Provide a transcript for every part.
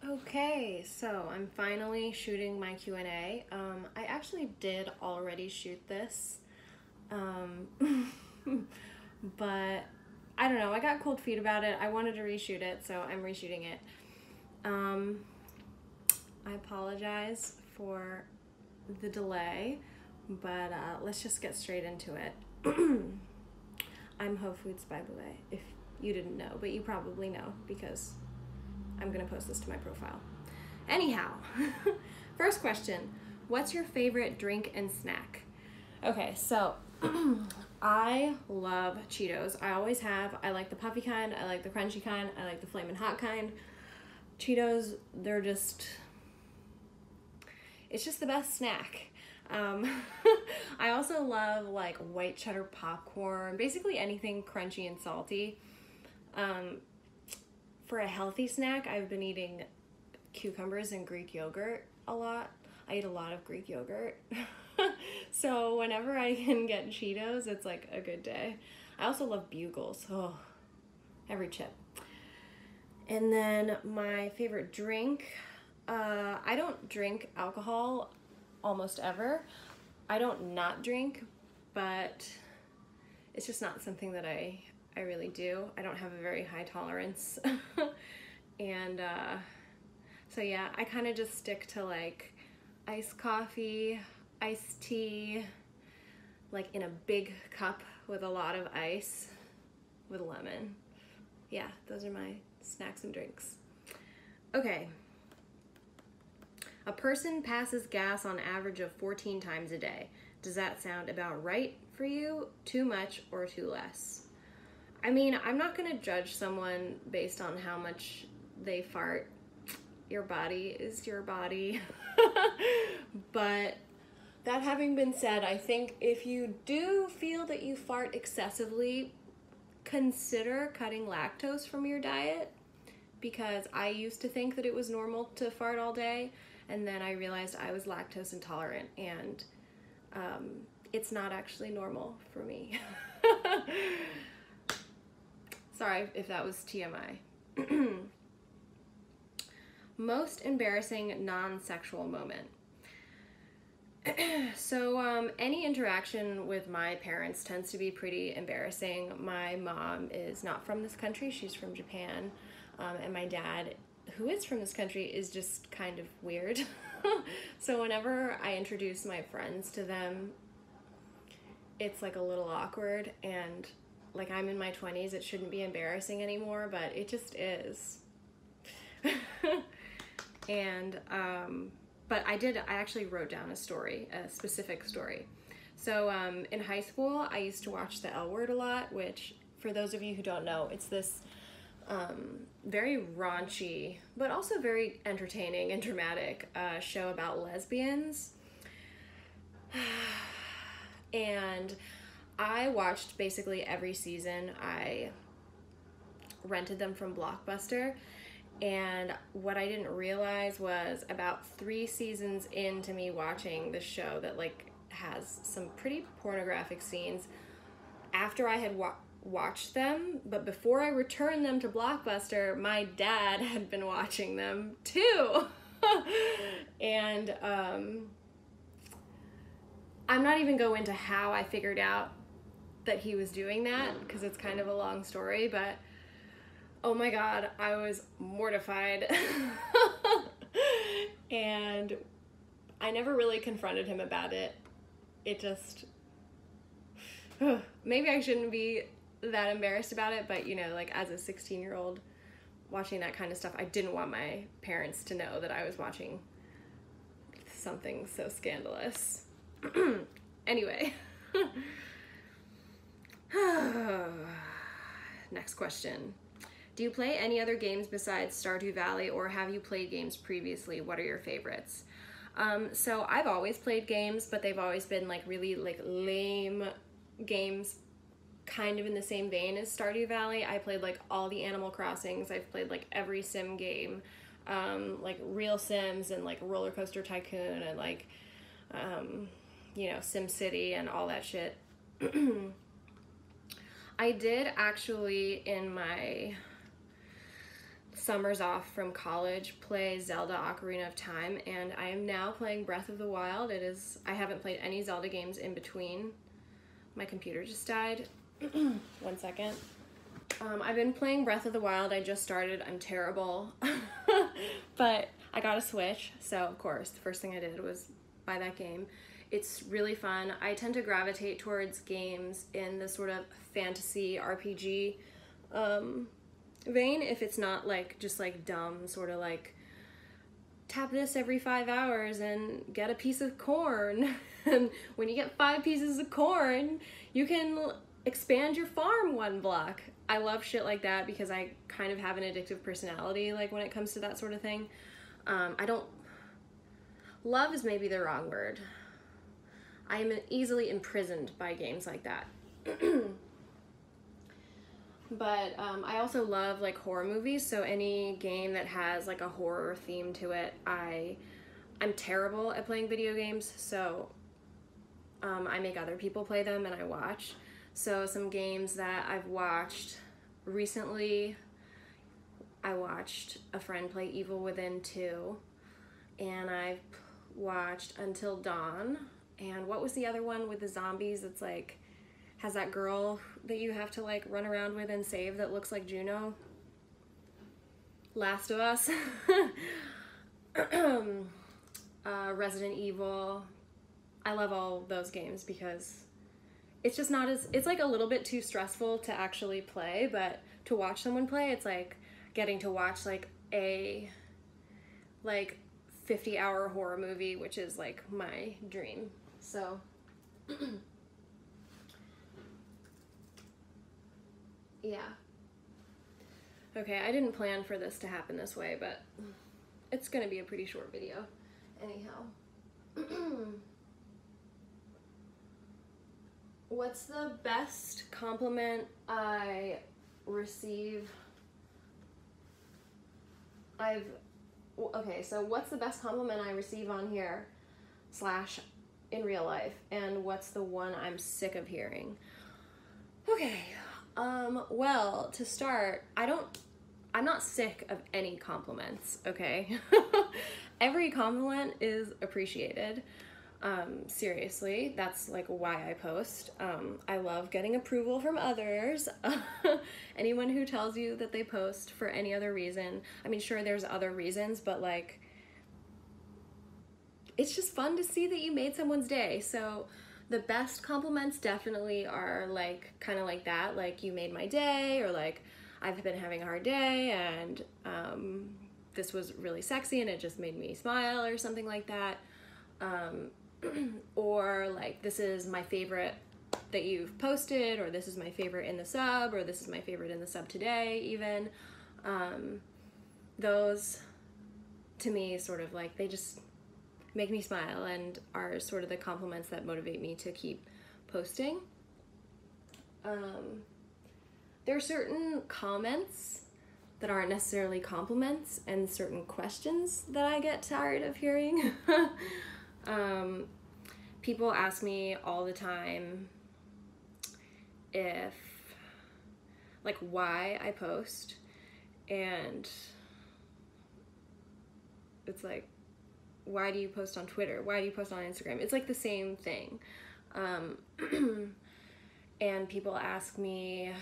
Okay, so I'm finally shooting my Q&A. I actually did already shoot this, um, but I don't know, I got cold feet about it. I wanted to reshoot it, so I'm reshooting it. Um, I apologize for the delay, but let's just get straight into it. I'm Whole Foods, by the way, if you didn't know, but you probably know because I'm gonna post this to my profile. Anyhow, first question, what's your favorite drink and snack? Okay, so I love Cheetos. I always have. I like the puffy kind, I like the crunchy kind, I like the flamin' hot kind. Cheetos, it's just the best snack. I also love like white cheddar popcorn, basically anything crunchy and salty. For a healthy snack, I've been eating cucumbers and Greek yogurt a lot. I eat a lot of Greek yogurt. So whenever I can get Cheetos, it's like a good day. I also love Bugles. Oh, every chip. And then my favorite drink, I don't drink alcohol almost ever. I don't not drink, but it's just not something that I really do. I don't have a very high tolerance. And so yeah, I kind of just stick to like iced coffee, iced tea, like in a big cup with a lot of ice with lemon. Yeah, those are my snacks and drinks. Okay. A person passes gas on average of 14 times a day. Does that sound about right for you? Too much or too less? I mean, I'm not gonna judge someone based on how much they fart. Your body is your body. But that having been said, I think if you do feel that you fart excessively, consider cutting lactose from your diet, because I used to think that it was normal to fart all day, and then I realized I was lactose intolerant, and it's not actually normal for me. Sorry if that was TMI. Most embarrassing non-sexual moment. So any interaction with my parents tends to be pretty embarrassing. My mom is not from this country, she's from Japan, and my dad, who is from this country, is just kind of weird. So whenever I introduce my friends to them, it's like a little awkward, and like I'm in my 20s, it shouldn't be embarrassing anymore, but it just is. And but I actually wrote down a story, a specific story. So in high school, I used to watch The L Word a lot, which, for those of you who don't know, it's this very raunchy, but also very entertaining and dramatic show about lesbians. And I watched basically every season. I rented them from Blockbuster. And what I didn't realize was about 3 seasons into me watching the show that like has some pretty pornographic scenes, after I had watched them, but before I returned them to Blockbuster, my dad had been watching them too. And I'm not even going into how I figured out that he was doing that, because it's kind of a long story, but oh my God, I was mortified. And I never really confronted him about it. It just, maybe I shouldn't be that embarrassed about it, but you know, like as a 16-year-old watching that kind of stuff, I didn't want my parents to know that I was watching something so scandalous. Anyway. Next question. Do you play any other games besides Stardew Valley, or have you played games previously? What are your favorites? So I've always played games, but they've always been like really like lame games, kind of in the same vein as Stardew Valley. I played like all the Animal Crossings. I've played like every sim game, like Real Sims and like Roller Coaster Tycoon and like, you know, Sim City and all that shit. I did actually, in my summers off from college, play Zelda Ocarina of Time, and I am now playing Breath of the Wild. I haven't played any Zelda games in between. My computer just died. 1 second. I've been playing Breath of the Wild. I just started. I'm terrible. But I got a Switch, so of course, the first thing I did was buy that game. It's really fun. I tend to gravitate towards games in the sort of fantasy RPG vein, if it's not like just like dumb, sort of like tap this every 5 hours and get a piece of corn. And when you get 5 pieces of corn, you can expand your farm 1 block. I love shit like that because I kind of have an addictive personality, like when it comes to that sort of thing. Love is maybe the wrong word. I am easily imprisoned by games like that. But I also love like horror movies, so any game that has like a horror theme to it, I'm terrible at playing video games, so I make other people play them and I watch. So some games that I've watched recently, I watched a friend play Evil Within 2, and I've watched Until Dawn, and what was the other one with the zombies? It's like has that girl that you have to like run around with and save that looks like Juno. Last of Us. Resident Evil. I love all those games because it's just not as, it's like a little bit too stressful to actually play, but to watch someone play, it's like getting to watch like a 50-hour horror movie, which is like my dream. So yeah. Okay, I didn't plan for this to happen this way, but it's gonna be a pretty short video. Anyhow. What's the best compliment I receive? Okay, so what's the best compliment I receive on here / in real life, and what's the one I'm sick of hearing? Okay, well, to start, I'm not sick of any compliments, okay? Every compliment is appreciated. Seriously, that's like why I post. I love getting approval from others. Anyone who tells you that they post for any other reason, I mean, sure, there's other reasons, but like, it's just fun to see that you made someone's day. So the best compliments definitely are like, kind of like that, like you made my day, or like I've been having a hard day and this was really sexy and it just made me smile, or something like that. Or like, this is my favorite that you've posted, or this is my favorite in the sub, or this is my favorite in the sub today, even. Those to me sort of like, they just make me smile and are sort of the compliments that motivate me to keep posting. There are certain comments that aren't necessarily compliments, and certain questions that I get tired of hearing. People ask me all the time like why I post, and it's like, why do you post on Twitter? Why do you post on Instagram? It's like the same thing. And people ask me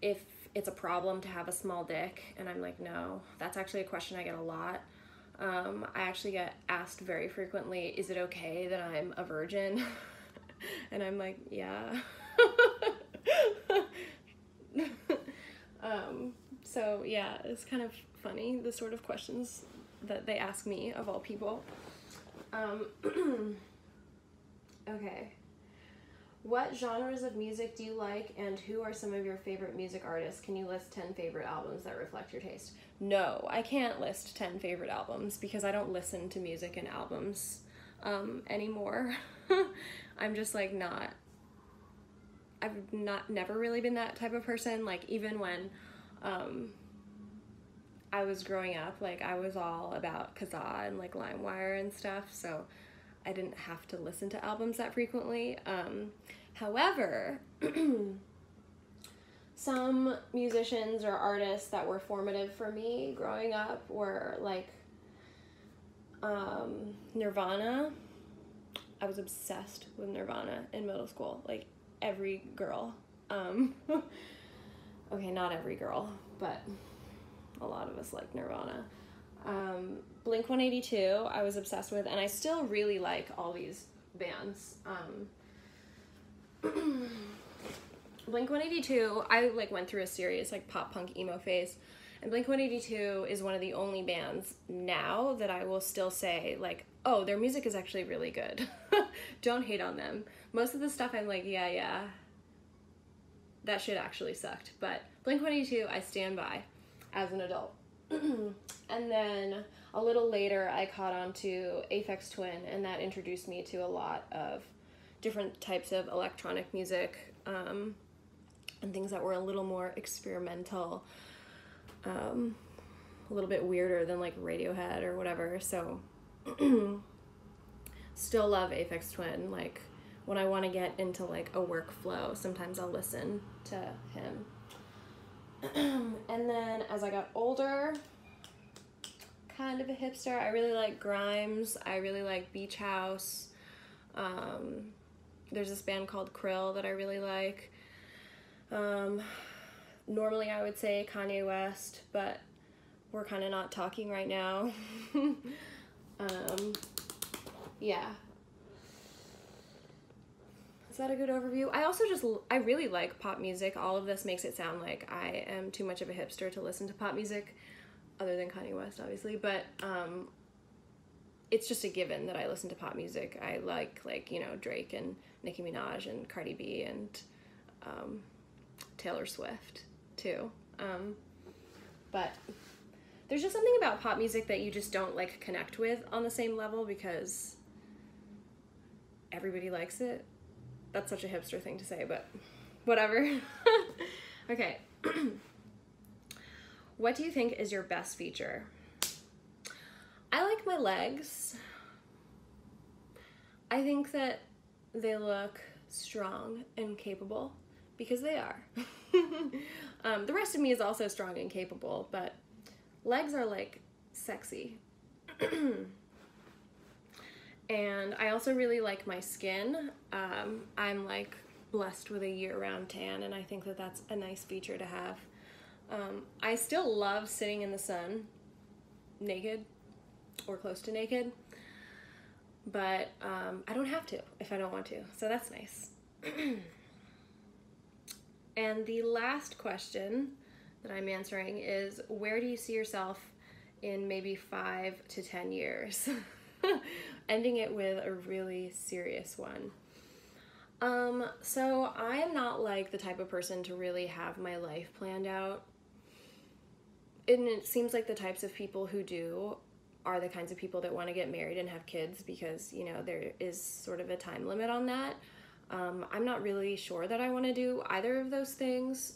if it's a problem to have a small dick, and I'm like, no. That's actually a question I get a lot. I actually get asked very frequently, is it okay that I'm a virgin? And I'm like, yeah. So yeah, it's kind of funny, the sort of questions that they ask me, of all people. Okay. What genres of music do you like, and who are some of your favorite music artists? Can you list 10 favorite albums that reflect your taste? No, I can't list 10 favorite albums because I don't listen to music and albums anymore. I'm just like I've never really been that type of person. Like even when I was growing up, like I was all about Kazaa and like LimeWire and stuff, so I didn't have to listen to albums that frequently. However, some musicians or artists that were formative for me growing up were like Nirvana. I was obsessed with Nirvana in middle school, like every girl. Okay, not every girl, but a lot of us like Nirvana. Blink-182 I was obsessed with, and I still really like all these bands. Blink-182, I like went through a serious like pop punk emo phase, and Blink-182 is one of the only bands now that I will still say like, oh, their music is actually really good. Don't hate on them. Most of the stuff I'm like, yeah, that shit actually sucked. But Blink-182 I stand by as an adult. And then a little later I caught on to Aphex Twin, and that introduced me to a lot of different types of electronic music, and things that were a little more experimental, a little bit weirder than like Radiohead or whatever. So still love Aphex Twin. Like when I want to get into like a workflow, sometimes I'll listen to him. And then as I got older, kind of a hipster, I really like Grimes, I really like Beach House. There's this band called Krill that I really like. Normally I would say Kanye West, but we're kind of not talking right now. Yeah. Is that a good overview? I really like pop music. All of this makes it sound like I am too much of a hipster to listen to pop music, other than Kanye West, obviously, but it's just a given that I listen to pop music. I like, you know, Drake and Nicki Minaj and Cardi B and Taylor Swift, too. But there's just something about pop music that you just don't, like, connect with on the same level because everybody likes it. That's such a hipster thing to say, but whatever. Okay. What do you think is your best feature? I like my legs. I think that they look strong and capable because they are. The rest of me is also strong and capable, but legs are like sexy. And I also really like my skin. I'm like blessed with a year-round tan, and I think that that's a nice feature to have. I still love sitting in the sun naked or close to naked, but I don't have to if I don't want to, so that's nice. And the last question that I'm answering is, where do you see yourself in maybe 5 to 10 years? Ending it with a really serious one. So I am not like the type of person to really have my life planned out. And it seems like the types of people who do are the kinds of people that want to get married and have kids because, you know, there is sort of a time limit on that. I'm not really sure that I want to do either of those things.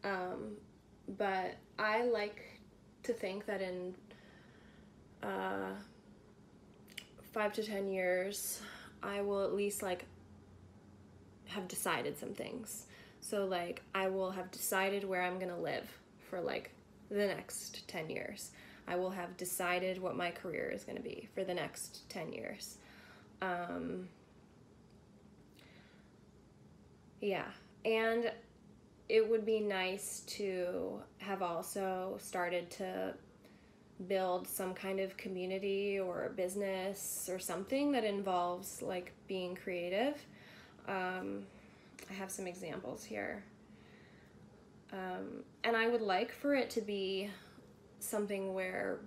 But I like to think that in 5 to 10 years, I will at least like have decided some things. So like I will have decided where I'm gonna live for like the next 10 years. I will have decided what my career is gonna be for the next 10 years. Yeah, and it would be nice to have also started to build some kind of community or a business or something that involves like being creative. I have some examples here. And I would like for it to be something where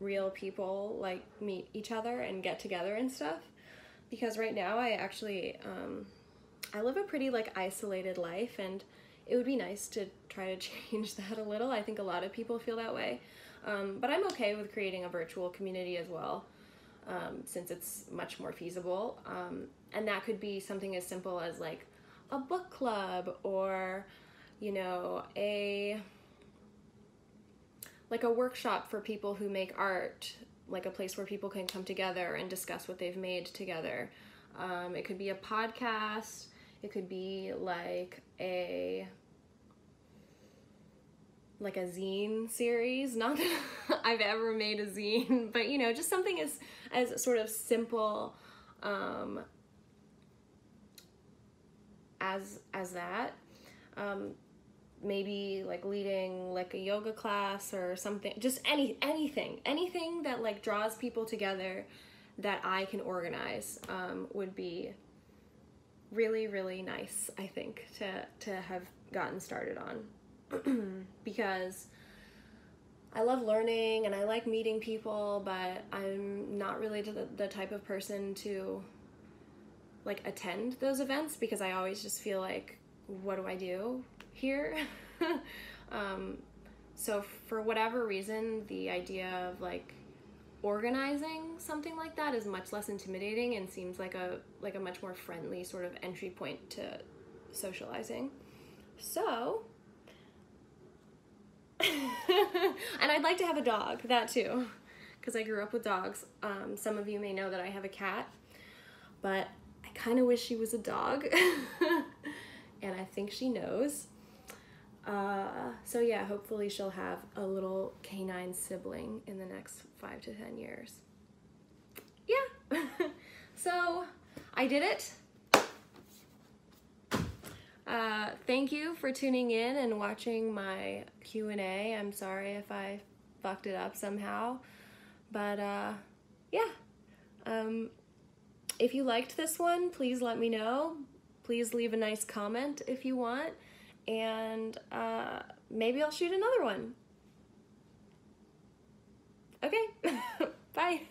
real people like meet each other and get together and stuff. Because right now I actually, I live a pretty like isolated life, and it would be nice to try to change that a little. I think a lot of people feel that way. But I'm okay with creating a virtual community as well, since it's much more feasible. And that could be something as simple as like a book club, or, you know, a workshop for people who make art, like a place where people can come together and discuss what they've made together. It could be a podcast. It could be like a like a zine series. Not that I've ever made a zine, but you know, just something as sort of simple as that. Maybe like leading like a yoga class or something, just anything that like draws people together that I can organize would be really, really nice, I think, to have gotten started on. Because I love learning and I like meeting people, but I'm not really the type of person to like attend those events, because I always just feel like, what do I do here? So for whatever reason, the idea of like organizing something like that is much less intimidating and seems like a much more friendly sort of entry point to socializing. So and I'd like to have a dog, that too, because I grew up with dogs. Some of you may know that I have a cat, but I kind of wish she was a dog. And I think she knows. So yeah, hopefully she'll have a little canine sibling in the next 5 to 10 years. Yeah. So I did it. Thank you for tuning in and watching my Q&A. I'm sorry if I fucked it up somehow, but yeah. If you liked this one, please let me know. Please leave a nice comment if you want, and maybe I'll shoot another one. Okay, bye.